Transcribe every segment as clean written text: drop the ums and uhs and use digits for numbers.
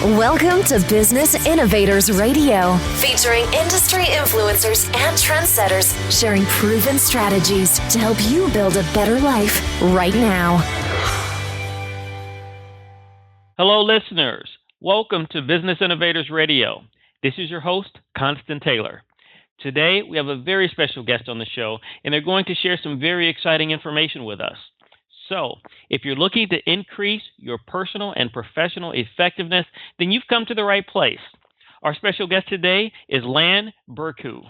Welcome to Business Innovators Radio, featuring industry influencers and trendsetters sharing proven strategies to help you build a better life right now. Hello, listeners. Welcome to Business Innovators Radio. This is your host, Constant Taylor. Today, we have a very special guest on the show, and they're going to share some very exciting information with us. So, if you're looking to increase your personal and professional effectiveness, then you've come to the right place. Our special guest today is Lan Burku.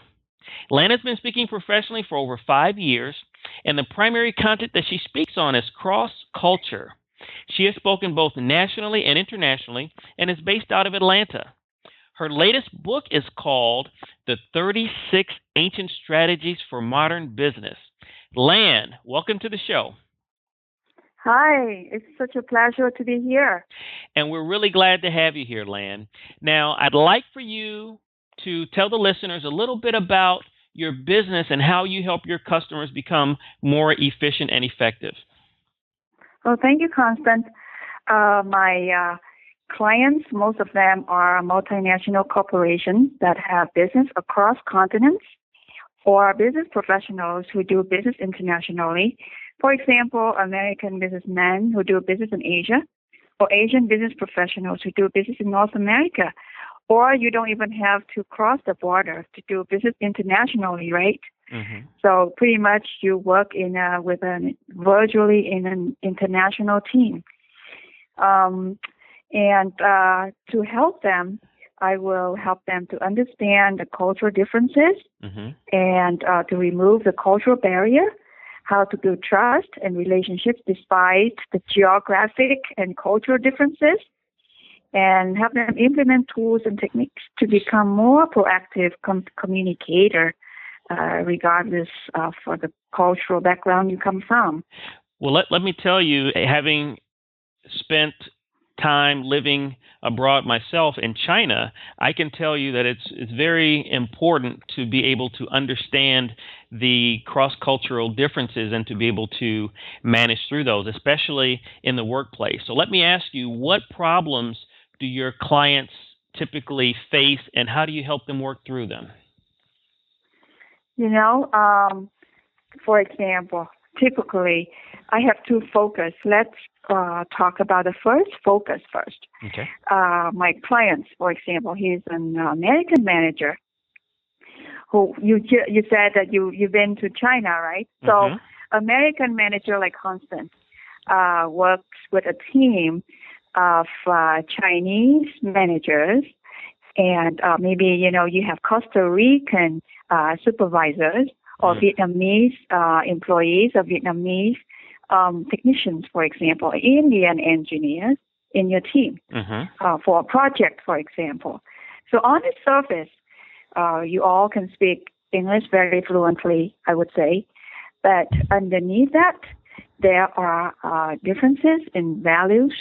Lan has been speaking professionally for over 5 years, and the primary content that she speaks on is cross-culture. She has spoken both nationally and internationally, and is based out of Atlanta. Her latest book is called The 36 Ancient Strategies for Modern Business. Lan, welcome to the show. Hi, it's such a pleasure to be here. And we're really glad to have you here, Lan. Now, I'd like for you to tell the listeners a little bit about your business and how you help your customers become more efficient and effective. Well, thank you, Constant. My clients, most of them are multinational corporations that have business across continents, or business professionals who do business internationally. For example, American businessmen who do business in Asia, or Asian business professionals who do business in North America. Or you don't even have to cross the border to do business internationally, right? Mm-hmm. So pretty much you work virtually in an international team. And to help them, I will help them to understand the cultural differences and to remove the cultural barrier, how to build trust and relationships despite the geographic and cultural differences, and help them implement tools and techniques to become more proactive communicator, regardless of the cultural background you come from. Well, let me tell you, having spent time living abroad myself in China, I can tell you that it's very important to be able to understand the cross-cultural differences and to be able to manage through those, especially in the workplace. So let me ask you, what problems do your clients typically face, and how do you help them work through them? For example, typically, I have two focus. Let's talk about the first focus first. Okay. My clients, for example, he's an American manager who you said that you've been to China, right? So American manager like Constant works with a team of Chinese managers, and maybe you have Costa Rican supervisors or Vietnamese employees or Vietnamese technicians, for example, Indian engineers in your team for a project, for example. So on the surface, you all can speak English very fluently, I would say, but underneath that, there are differences in values,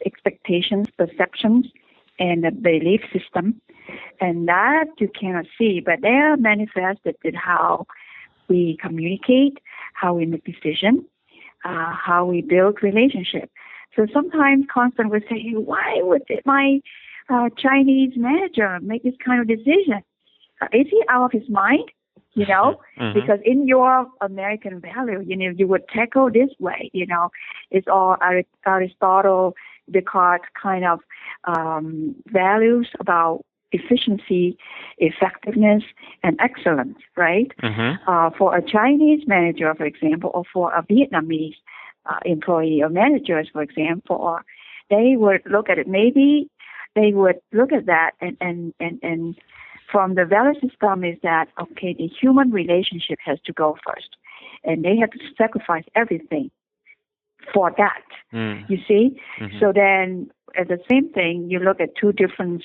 expectations, perceptions, and the belief system, and that you cannot see, but they are manifested in how we communicate, how we make decisions, how we build relationship. So sometimes Constant will say, why would my Chinese manager make this kind of decision? Is he out of his mind? Because in your American value, you would tackle this way. It's all Aristotle, Descartes kind of values about efficiency, effectiveness, and excellence, right? For a Chinese manager, for example, or for a Vietnamese employee or managers, for example, or they would look at it. Maybe they would look at that and from the value system is that, okay, the human relationship has to go first, and they have to sacrifice everything for that. You see? So then at the same thing, you look at two different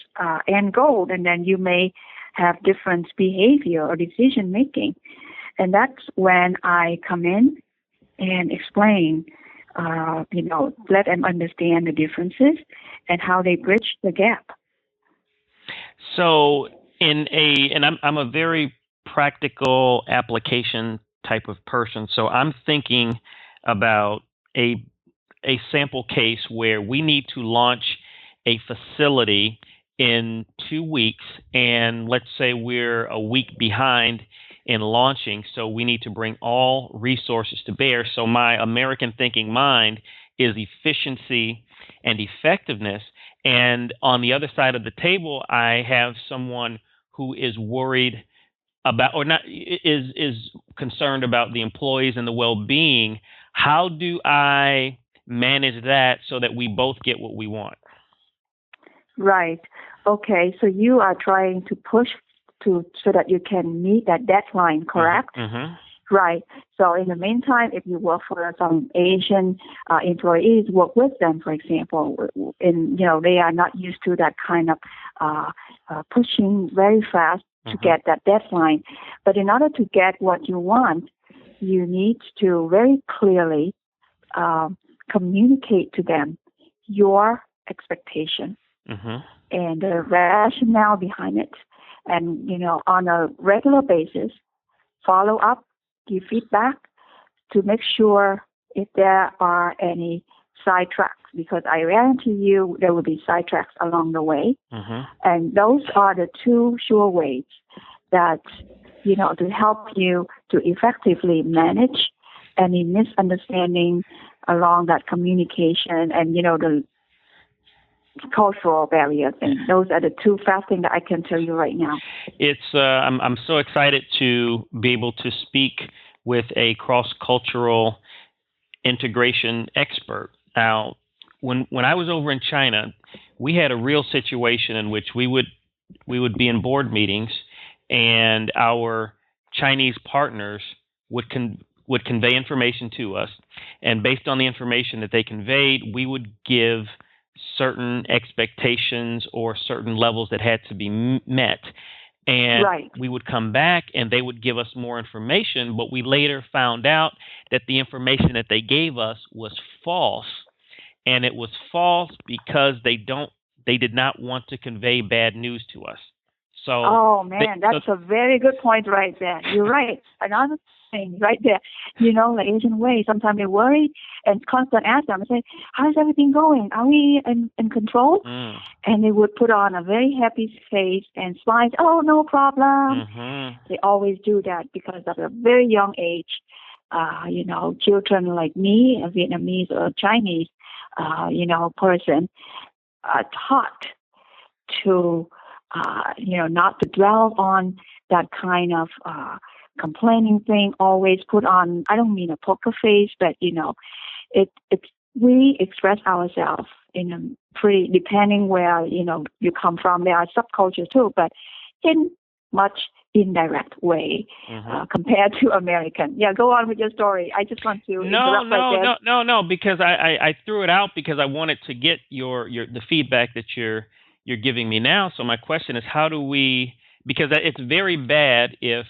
end goals, and then you may have different behavior or decision making. And that's when I come in and explain, let them understand the differences and how they bridge the gap. So I'm a very practical application type of person. So I'm thinking about a sample case where we need to launch a facility in 2 weeks, and let's say we're a week behind in launching, so we need to bring all resources to bear. So my American thinking mind is efficiency and effectiveness. And on the other side of the table, I have someone who is worried about, or not, is concerned about the employees and the well-being. How do I manage that so that we both get what we want? Right. Okay. So you are trying to push so that you can meet that deadline, correct? Mm-hmm. Right. So in the meantime, if you work for some Asian employees, work with them, for example, and they are not used to that kind of pushing very fast to get that deadline. But in order to get what you want, you need to very clearly communicate to them your expectation and the rationale behind it. And, on a regular basis, follow up, give feedback to make sure if there are any sidetracks, because I guarantee you there will be sidetracks along the way. And those are the two sure ways that, to help you to effectively manage any misunderstanding along that communication and, the cultural barriers. And those are the two fast things that I can tell you right now. It's I'm so excited to be able to speak with a cross-cultural integration expert. Now, when I was over in China, we had a real situation in which we would be in board meetings, and our Chinese partners would convey information to us, and based on the information that they conveyed, we would give certain expectations or certain levels that had to be met. And we would come back and they would give us more information, but we later found out that the information that they gave us was false. And it was false because they did not want to convey bad news to us. So that's a very good point right there. You're right. Another thing right there, the Asian way, sometimes they worry and constant ask them, say, how's everything going? Are we in control? And they would put on a very happy face and smile. Oh, no problem. They always do that because at a very young age, children like me, a Vietnamese or Chinese, person, are taught to not to dwell on that kind of complaining thing, always put on, I don't mean a poker face, but, we express ourselves in a pretty, depending where, you come from. There are subcultures too, but in much indirect way compared to American. Yeah, go on with your story. I just want to No, because I threw it out because I wanted to get the feedback that you're giving me now. So my question is, how do we, because it's very bad if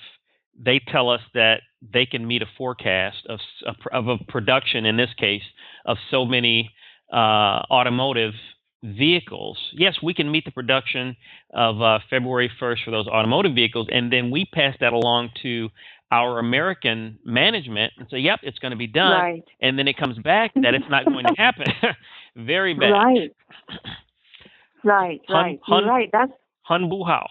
they tell us that they can meet a forecast of a production, in this case, of so many automotive vehicles. Yes, we can meet the production of February 1st for those automotive vehicles, and then we pass that along to our American management and say, yep, it's going to be done. Right. And then it comes back that it's not going to happen. Very bad. Right. You're right. That's Hun Bu Hao.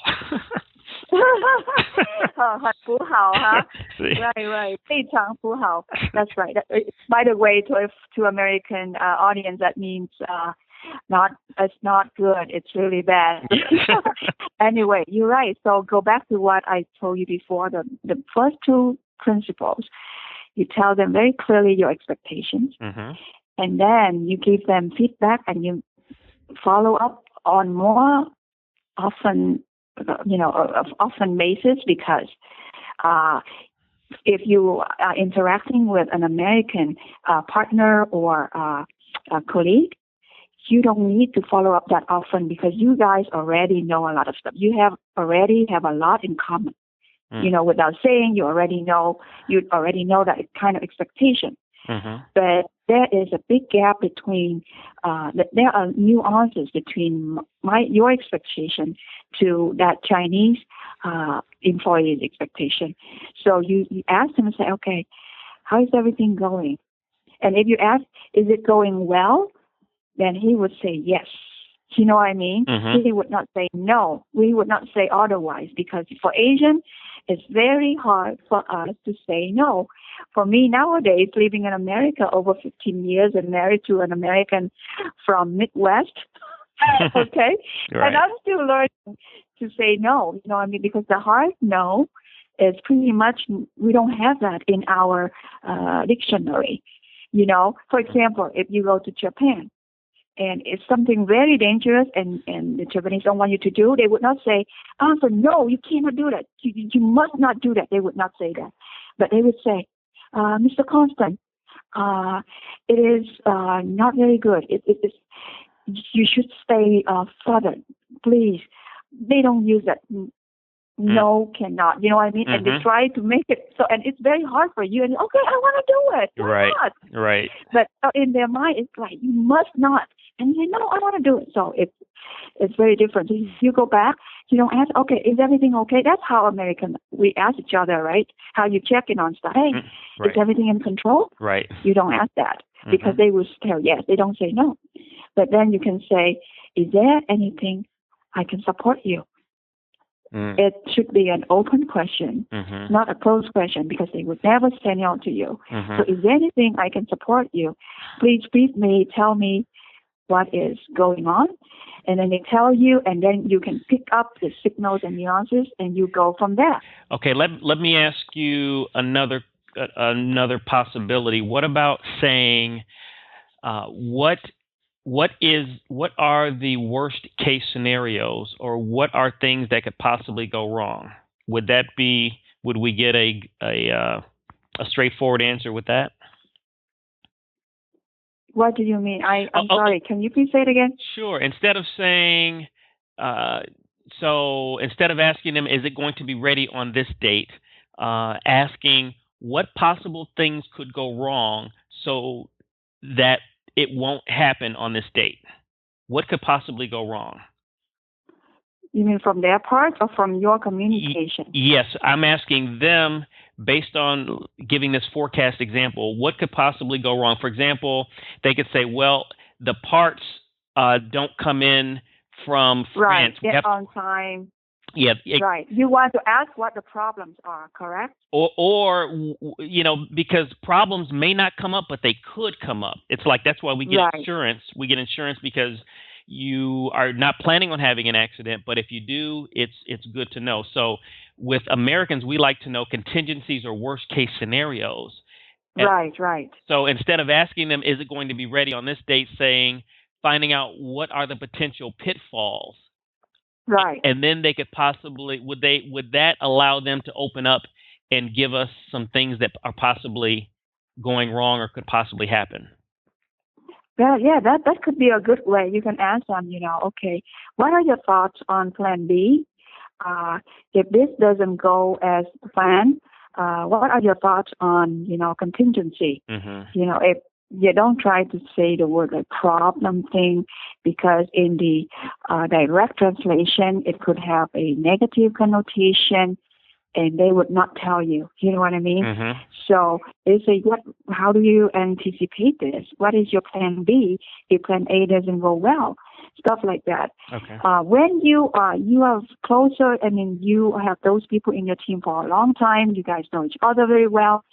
Hun Bu Hao, huh? Right. 非常不好. That's right. By the way, to American audience, that means it's not good. It's really bad. Anyway, you're right. So go back to what I told you before. The first two principles, you tell them very clearly your expectations, and then you give them feedback and you follow up on more often, often basis, because if you are interacting with an American partner or a colleague, you don't need to follow up that often because you guys already know a lot of stuff. You already have a lot in common. Without saying, you already know that kind of expectation. But there is a big gap between, there are nuances between your expectation to that Chinese employee's expectation. So you ask them and say, okay, how is everything going? And if you ask, is it going well? Then he would say yes. You know what I mean? Mm-hmm. We would not say no. We would not say otherwise, because for Asian, it's very hard for us to say no. For me nowadays, living in America over 15 years and married to an American from Midwest, okay? Right. And I'm still learning to say no, you know what I mean? Because the hard no is pretty much, we don't have that in our dictionary. You know, for example, if you go to Japan, and it's something very dangerous and the Japanese don't want you to do, they would not say, so no, you cannot do that. You must not do that. They would not say that. But they would say, Mr. Constant, it is not very good. You should stay further, please. They don't use that. No, cannot. You know what I mean? Mm-hmm. And they try to make it so, and it's very hard for you. And okay, I want to do it. Why not? Right. But in their mind, it's like, you must not. And you say, no, I want to do it. So it's very different. You go back, you don't ask, okay, is everything okay? That's how we ask each other, right? How you check in on stuff. Hey, right. Is everything in control? Right. You don't ask that because they will tell yes. They don't say no. But then you can say, is there anything I can support you? It should be an open question, not a closed question, because they would never say no to you. So is there anything I can support you? Please brief me, tell me what is going on. And then they tell you, and then you can pick up the signals and nuances, and you go from there. Okay, let me ask you another possibility. What about saying, what are the worst case scenarios, or what are things that could possibly go wrong? Would we get a straightforward answer with that? What do you mean? I'm sorry. Can you please say it again? Sure. Instead of saying, instead of asking them, is it going to be ready on this date? Asking what possible things could go wrong so that it won't happen on this date. What could possibly go wrong? You mean from their part or from your communication? Yes, I'm asking them based on giving this forecast example. What could possibly go wrong? For example, they could say, well, the parts don't come in from France. Right, get on time. Yeah. Right. You want to ask what the problems are, correct? Or because problems may not come up, but they could come up. It's like, that's why we get insurance. We get insurance because you are not planning on having an accident, but if you do, it's good to know. So with Americans, we like to know contingencies or worst case scenarios. Right. So instead of asking them, is it going to be ready on this date, finding out what are the potential pitfalls. Right. And then they could possibly, would that allow them to open up and give us some things that are possibly going wrong or could possibly happen? Yeah, that could be a good way. You can ask them, okay, what are your thoughts on plan B? If this doesn't go as planned, what are your thoughts on, contingency? If you don't try to say the word like problem thing, because in the direct translation, it could have a negative connotation, and they would not tell you. You know what I mean? So they say, how do you anticipate this? What is your plan B if plan A doesn't go well? Stuff like that. Okay. When you are closer, you have those people in your team for a long time, you guys know each other very well,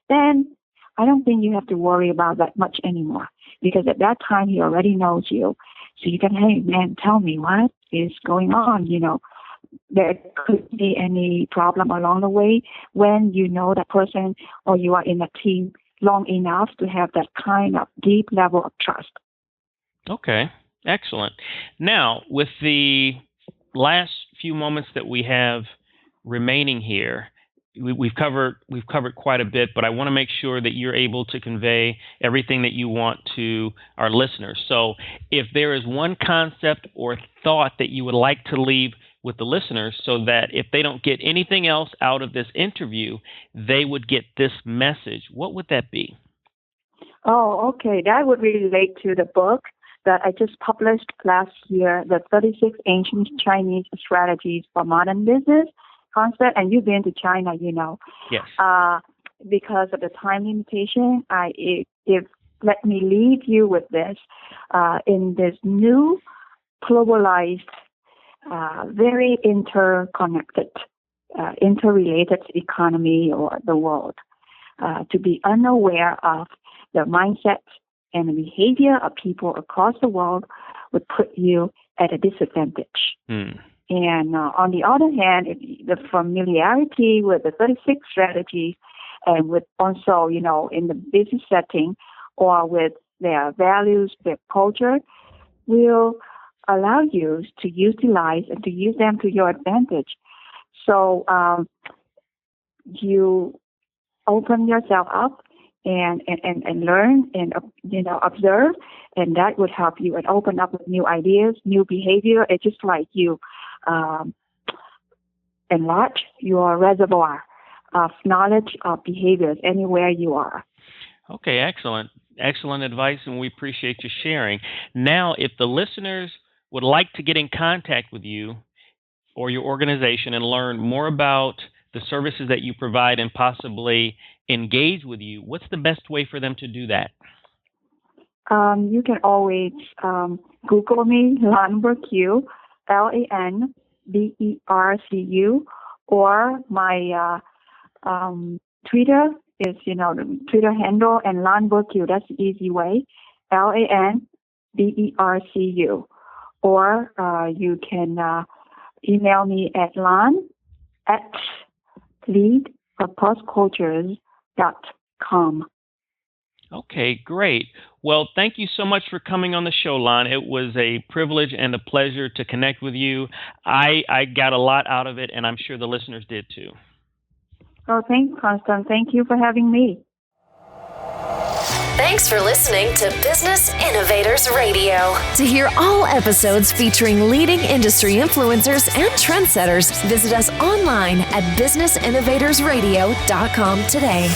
then I don't think you have to worry about that much anymore, because at that time he already knows you. So you can, hey man, tell me what is going on, There could be any problem along the way when you know that person or you are in a team long enough to have that kind of deep level of trust. Okay, excellent. Now, with the last few moments that we have remaining here, we've covered quite a bit, but I want to make sure that you're able to convey everything that you want to our listeners. So if there is one concept or thought that you would like to leave with the listeners so that if they don't get anything else out of this interview, they would get this message, what would that be? Oh, okay. That would relate to the book that I just published last year, the 36 Ancient Chinese Strategies for Modern Business Concept. And you've been to China, Yes. Because of the time limitation, let me leave you with this. In this new globalized, very interconnected, interrelated economy or the world. To be unaware of the mindset and the behavior of people across the world would put you at a disadvantage. And on the other hand, the familiarity with the 36 strategies and with also, in the business setting or with their values, their culture, will allow you to utilize and to use them to your advantage. So you open yourself up and learn and observe, and that would help you and open up with new ideas, new behavior. It's just like you enlarge your reservoir of knowledge, of behaviors anywhere you are. Okay, excellent. Excellent advice, and we appreciate you sharing. Now, if the listeners would like to get in contact with you or your organization and learn more about the services that you provide and possibly engage with you, what's the best way for them to do that? You can always Google me, Lan Burku, LanBercu, or my Twitter is, the Twitter handle, and Lan Burku. That's the easy way, LanBercu. Or you can email me at lan@leadacrosscultures.com. Okay, great. Well, thank you so much for coming on the show, Lan. It was a privilege and a pleasure to connect with you. I got a lot out of it, and I'm sure the listeners did too. Oh, thanks, Constance. Thank you for having me. Thanks for listening to Business Innovators Radio. To hear all episodes featuring leading industry influencers and trendsetters, visit us online at businessinnovatorsradio.com today.